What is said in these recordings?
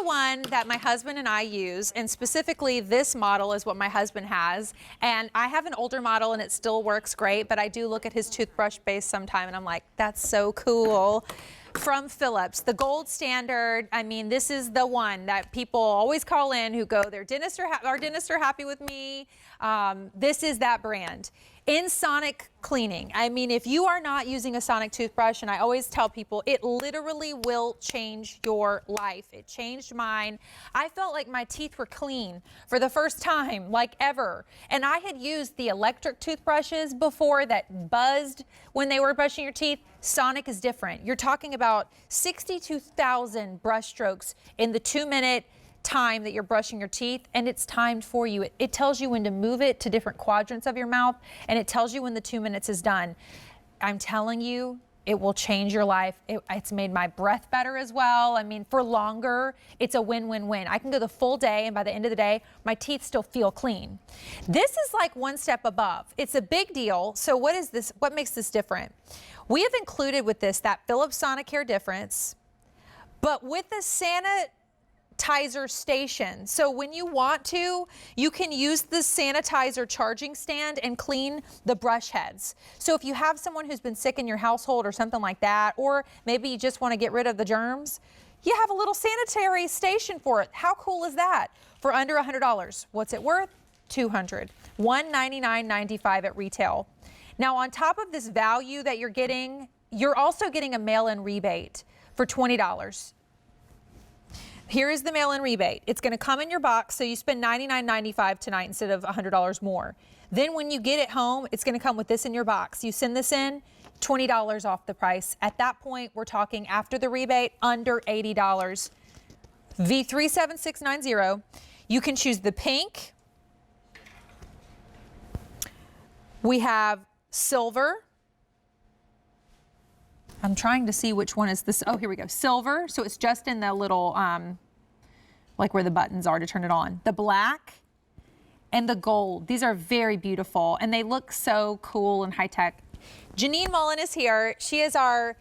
one that my husband and I use, and specifically this model is what my husband has. And I have an older model and it still works great, but I do look at his toothbrush base sometime and I'm like, that's so cool. From Philips, the gold standard. I mean, this is the one that people always call in who go, our dentists are happy with me. This is that brand. In Sonic cleaning, I mean, if you are not using a Sonic toothbrush, and I always tell people, it literally will change your life. It changed mine. I felt like my teeth were clean for the first time, like ever. And I had used the electric toothbrushes before that buzzed when they were brushing your teeth. Sonic is different. You're talking about 62,000 brush strokes in the 2-minute time that you're brushing your teeth, and it's timed for you. It tells you when to move it to different quadrants of your mouth, and it tells you when the 2 minutes is done. I'm telling you, it will change your life. It's made my breath better as well. I mean, for longer, it's a win-win-win. I can go the full day, and by the end of the day, my teeth still feel clean. This is like one step above. It's a big deal. So what is this? What makes this different? We have included with this that Philips Sonicare difference, but with the Sanitizer station. So when you want to, you can use the Sanitizer charging stand and clean the brush heads. So if you have someone who's been sick in your household or something like that, or maybe you just want to get rid of the germs, you have a little sanitary station for it. How cool is that? For under $100. What's it worth? $200. $199.95 at retail. Now, on top of this value that you're getting, you're also getting a mail-in rebate for $20. Here is the mail-in rebate. It's going to come in your box, so you spend $99.95 tonight instead of $100 more. Then when you get it home, it's going to come with this in your box. You send this in, $20 off the price. At that point, we're talking after the rebate, under $80. V37690. You can choose the pink. We have silver. I'm trying to see which one is this. Oh, here we go. Silver. So it's just in the little, like where the buttons are to turn it on. The black and the gold. These are very beautiful and they look so cool and high tech. Janine Mullen is here. She is our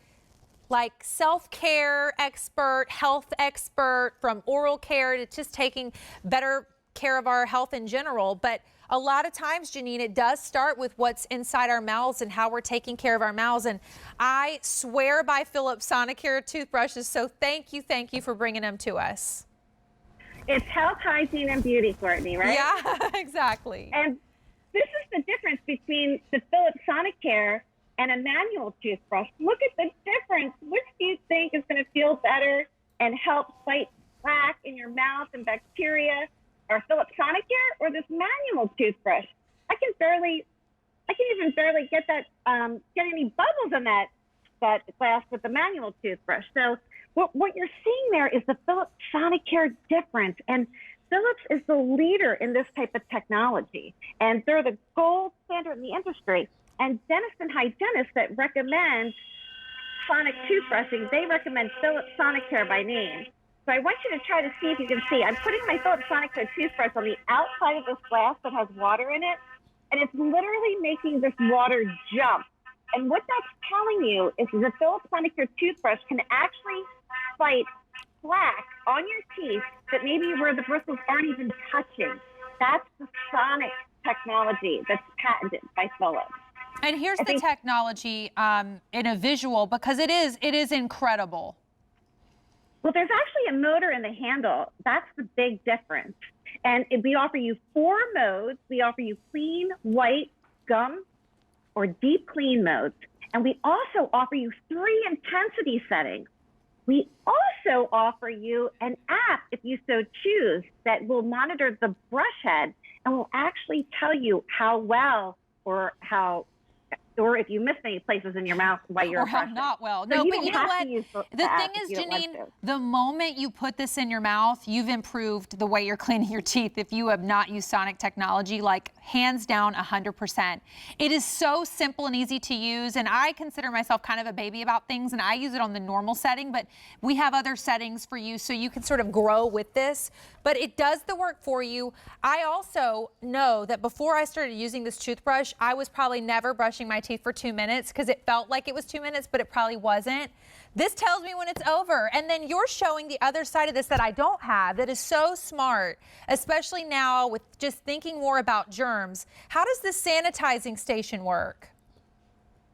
like self-care expert, health expert, from oral care to just taking better care of our health in general. But a lot of times, Janine, it does start with what's inside our mouths and how we're taking care of our mouths. And I swear by Philips Sonicare toothbrushes, so thank you for bringing them to us. It's health, hygiene, and beauty, Courtney, right? Yeah, exactly. And this is the difference between the Philips Sonicare and a manual toothbrush. Look at the difference. Which do you think is going to feel better and help fight plaque in your mouth and bacteria? Or Philips Sonicare or this manual toothbrush? I can even barely get that, get any bubbles in that glass with the manual toothbrush. So what you're seeing there is the Philips Sonicare difference. And Philips is the leader in this type of technology. And they're the gold standard in the industry. And dentists and hygienists that recommend Sonic toothbrushing, they recommend Philips Sonicare by name. So I want you to try to see if you can see. I'm putting my Philips Sonicare toothbrush on the outside of this glass that has water in it, and it's literally making this water jump. And what that's telling you is the Philips Sonicare toothbrush can actually fight plaque on your teeth that maybe where the bristles aren't even touching. That's the Sonic technology that's patented by Philips. And here's the technology in a visual, because it is incredible. Well, there's actually a motor in the handle. That's the big difference. And we offer you 4 modes. We offer you clean, white, gum, or deep clean modes. And we also offer you 3 intensity settings. We also offer you an app, if you so choose, that will monitor the brush head and will actually tell you how well or if you miss any places in your mouth while you're brushing. Or how not well. No, but you know what? The thing is, Janine, the moment you put this in your mouth, you've improved the way you're cleaning your teeth. If you have not used Sonic technology, like hands down 100%. It is so simple and easy to use, and I consider myself kind of a baby about things, and I use it on the normal setting, but we have other settings for you so you can sort of grow with this. But it does the work for you. I also know that before I started using this toothbrush, I was probably never brushing my teeth for 2 minutes because it felt like it was 2 minutes, but it probably wasn't. This tells me when it's over. And then you're showing the other side of this that I don't have that is so smart, especially now with just thinking more about germs. How does this sanitizing station work?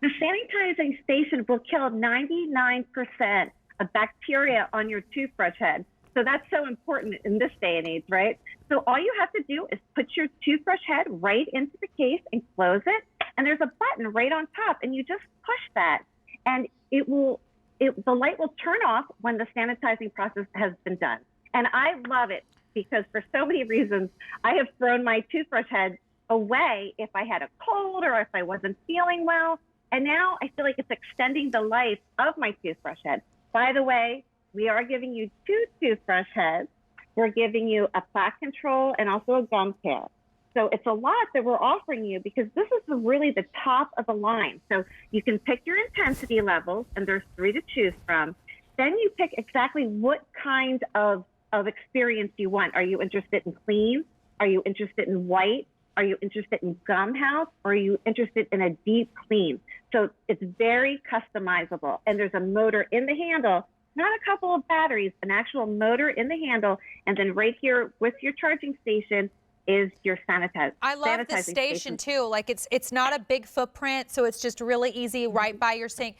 The sanitizing station will kill 99% of bacteria on your toothbrush head. So that's so important in this day and age, right? So all you have to do is put your toothbrush head right into the case and close it. And there's a button right on top, and you just push that, and the light will turn off when the sanitizing process has been done. And I love it because for so many reasons, I have thrown my toothbrush head away if I had a cold or if I wasn't feeling well. And now I feel like it's extending the life of my toothbrush head. By the way, we are giving you 2 toothbrush heads. We're giving you a plaque control and also a gum care. So it's a lot that we're offering you because this is really the top of the line. So you can pick your intensity levels, and there's 3 to choose from. Then you pick exactly what kind of experience you want. Are you interested in clean? Are you interested in white? Are you interested in gum house? Or are you interested in a deep clean? So it's very customizable. And there's a motor in the handle, not a couple of batteries, an actual motor in the handle. And then right here with your charging station is your sanitizer. I love the station too. Like it's not a big footprint, so it's just really easy right by your sink.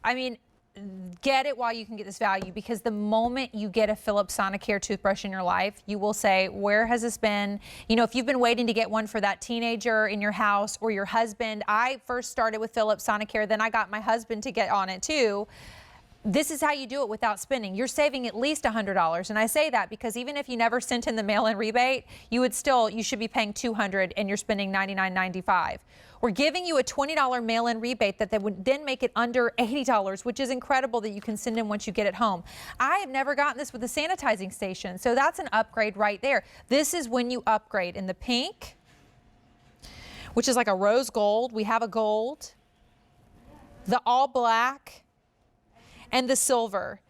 I mean, get it while you can get this value, because the moment you get a Philips Sonicare toothbrush in your life, you will say, where has this been? You know, if you've been waiting to get one for that teenager in your house or your husband. I first started with Philips Sonicare, then I got my husband to get on it too. This is how you do it without spending. You're saving at least $100. And I say that because even if you never sent in the mail-in rebate, you should be paying $200 and you're spending $99.95. We're giving you a $20 mail-in rebate that would then make it under $80, which is incredible that you can send in once you get it home. I have never gotten this with a sanitizing station, so that's an upgrade right there. This is when you upgrade in the pink, which is like a rose gold. We have a gold, the all black, and the silver.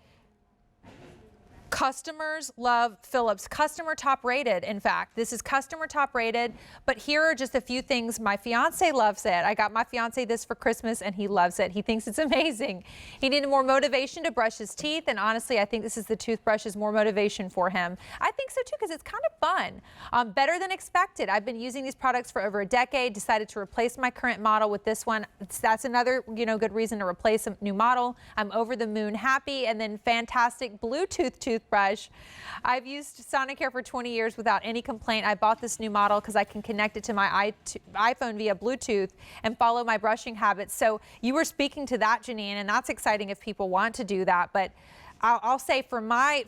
Customers love Philips. Customer top rated, in fact. This is customer top rated, but here are just a few things. My fiance loves it. I got my fiance this for Christmas and he loves it. He thinks it's amazing. He needed more motivation to brush his teeth, and honestly, I think this is the toothbrush is more motivation for him. I think so too, because it's kind of fun. Better than expected. I've been using these products for over a decade, decided to replace my current model with this one. That's another, good reason to replace a new model. I'm over the moon happy. And then fantastic Bluetooth toothbrush. I've used Sonicare for 20 years without any complaint. I bought this new model because I can connect it to my iPhone via Bluetooth and follow my brushing habits. So you were speaking to that, Janine, and that's exciting if people want to do that. But I'll say from my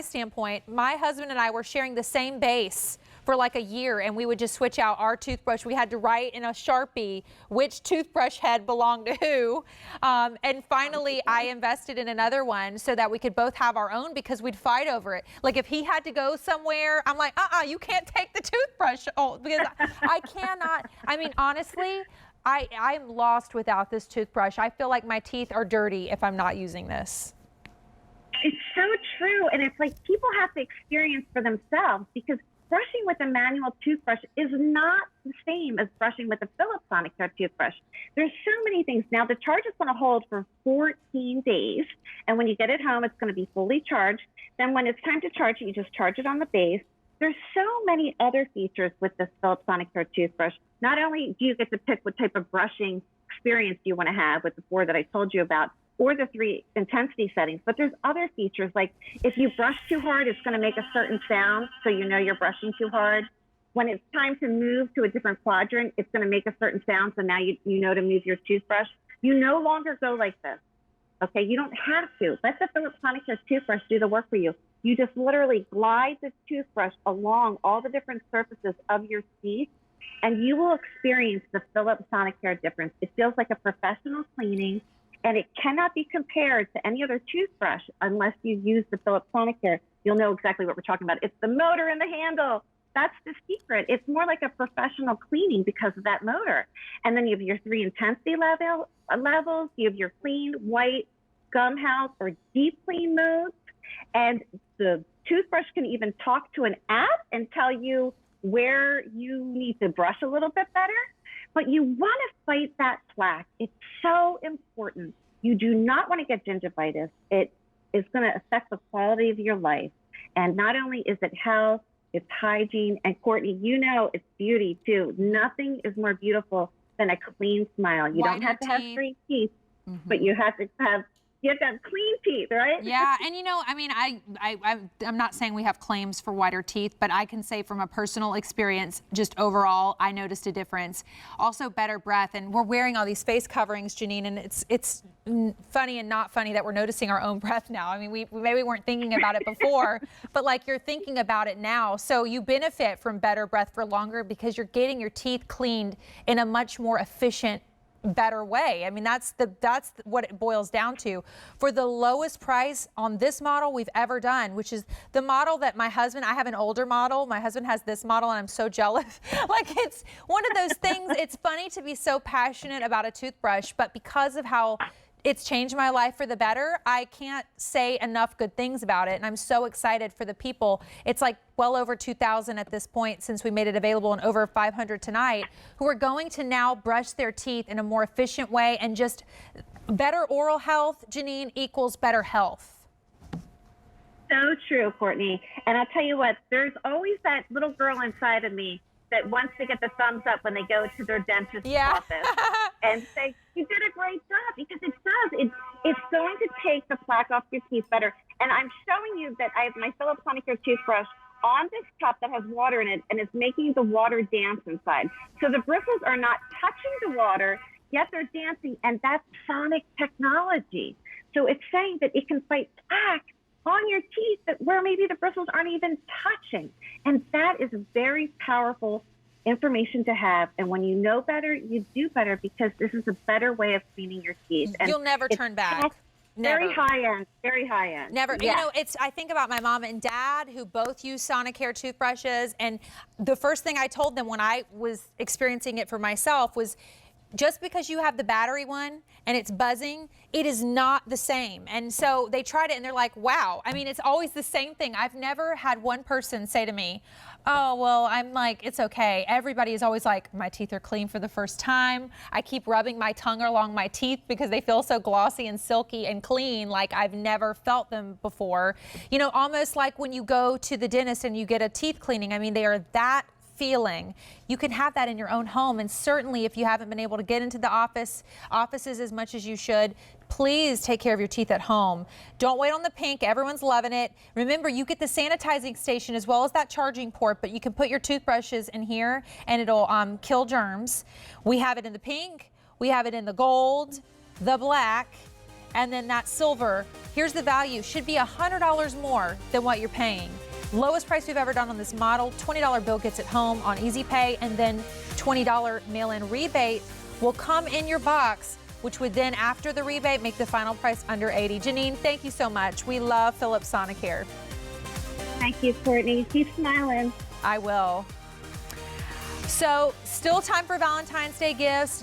standpoint, my husband and I were sharing the same base for like a year, and we would just switch out our toothbrush. We had to write in a Sharpie which toothbrush head belonged to who. And finally, I invested in another one so that we could both have our own, because we'd fight over it. Like if he had to go somewhere, I'm like, you can't take the toothbrush. Because I cannot. I mean, honestly, I'm lost without this toothbrush. I feel like my teeth are dirty if I'm not using this. It's so true. And it's like people have to experience for themselves, because brushing with a manual toothbrush is not the same as brushing with a Philips Sonicare toothbrush. There's so many things. Now, the charge is going to hold for 14 days. And when you get it home, it's going to be fully charged. Then when it's time to charge it, you just charge it on the base. There's so many other features with this Philips Sonicare toothbrush. Not only do you get to pick what type of brushing experience you want to have with the 4 that I told you about, or the 3 intensity settings, but there's other features, like if you brush too hard, it's going to make a certain sound, so you know you're brushing too hard. When it's time to move to a different quadrant, it's going to make a certain sound, so now you know to move your toothbrush. You no longer go like this, okay? You don't have to. Let the Philips Sonicare toothbrush do the work for you. You just literally glide the toothbrush along all the different surfaces of your teeth, and you will experience the Philips Sonicare difference. It feels like a professional cleaning, and it cannot be compared to any other toothbrush unless you use the Philips Sonicare. You'll know exactly what we're talking about. It's the motor in the handle. That's the secret. It's more like a professional cleaning because of that motor. And then you have your 3 intensity levels. You have your clean, white, gum house, or deep clean modes. And the toothbrush can even talk to an app and tell you where you need to brush a little bit better. But you want to fight that plaque. It's so important. You do not want to get gingivitis. It is going to affect the quality of your life. And not only is it health, it's hygiene. And Courtney, you know it's beauty too. Nothing is more beautiful than a clean smile. You don't have to have straight teeth, but you have to have clean teeth, right? Yeah, and you know, I mean, I'm not saying we have claims for whiter teeth, but I can say from a personal experience, just overall, I noticed a difference. Also, better breath, and we're wearing all these face coverings, Janine, and it's funny and not funny that we're noticing our own breath now. I mean, we maybe weren't thinking about it before, but like you're thinking about it now. So you benefit from better breath for longer because you're getting your teeth cleaned in a much more efficient, better way. I mean, that's what it boils down to. For the lowest price on this model we've ever done, which is the model that I have an older model. My husband has this model and I'm so jealous. Like, it's one of those things. It's funny to be so passionate about a toothbrush, but because of how it's changed my life for the better, I can't say enough good things about it. And I'm so excited for the people. It's like well over 2,000 at this point since we made it available, and over 500 tonight, who are going to now brush their teeth in a more efficient way. And just better oral health, Janine, equals better health. So true, Courtney. And I'll tell you what, there's always that little girl inside of me that wants to get the thumbs up when they go to their dentist's office and say, you did a great job, because it does. It's going to take the plaque off your teeth better. And I'm showing you that I have my Philips Sonicare toothbrush on this cup that has water in it, and it's making the water dance inside. So the bristles are not touching the water, yet they're dancing, and that's sonic technology. So it's saying that it can fight plaque on your teeth where maybe the bristles aren't even touching. And that is very powerful information to have. And when you know better, you do better, because this is a better way of cleaning your teeth. And you'll never turn back. Never. Very high end, very high end. Never. Yeah. You know, I think about my mom and dad, who both use Sonicare toothbrushes. And the first thing I told them when I was experiencing it for myself was, just because you have the battery one and it's buzzing, it is not the same. And so they tried it and they're like, wow. I mean, it's always the same thing. I've never had one person say to me, oh, well, I'm like, it's okay. Everybody is always like, my teeth are clean for the first time. I keep rubbing my tongue along my teeth because they feel so glossy and silky and clean, like I've never felt them before. You know, almost like when you go to the dentist and you get a teeth cleaning. I mean, they are that feeling. You can have that in your own home. And certainly if you haven't been able to get into the offices as much as you should, please take care of your teeth at home. Don't wait on the pink. Everyone's loving it. Remember, you get the sanitizing station as well as that charging port, but you can put your toothbrushes in here and it'll kill germs. We have it in the pink. We have it in the gold, the black, and then that silver. Here's the value. Should be $100 more than what you're paying. Lowest price we've ever done on this model. $20 bill gets it home on Easy Pay, and then $20 mail-in rebate will come in your box, which would then, after the rebate, make the final price under $80. Janine, thank you so much. We love Philips Sonicare. Thank you, Courtney. Keep smiling. I will. So, still time for Valentine's Day gifts.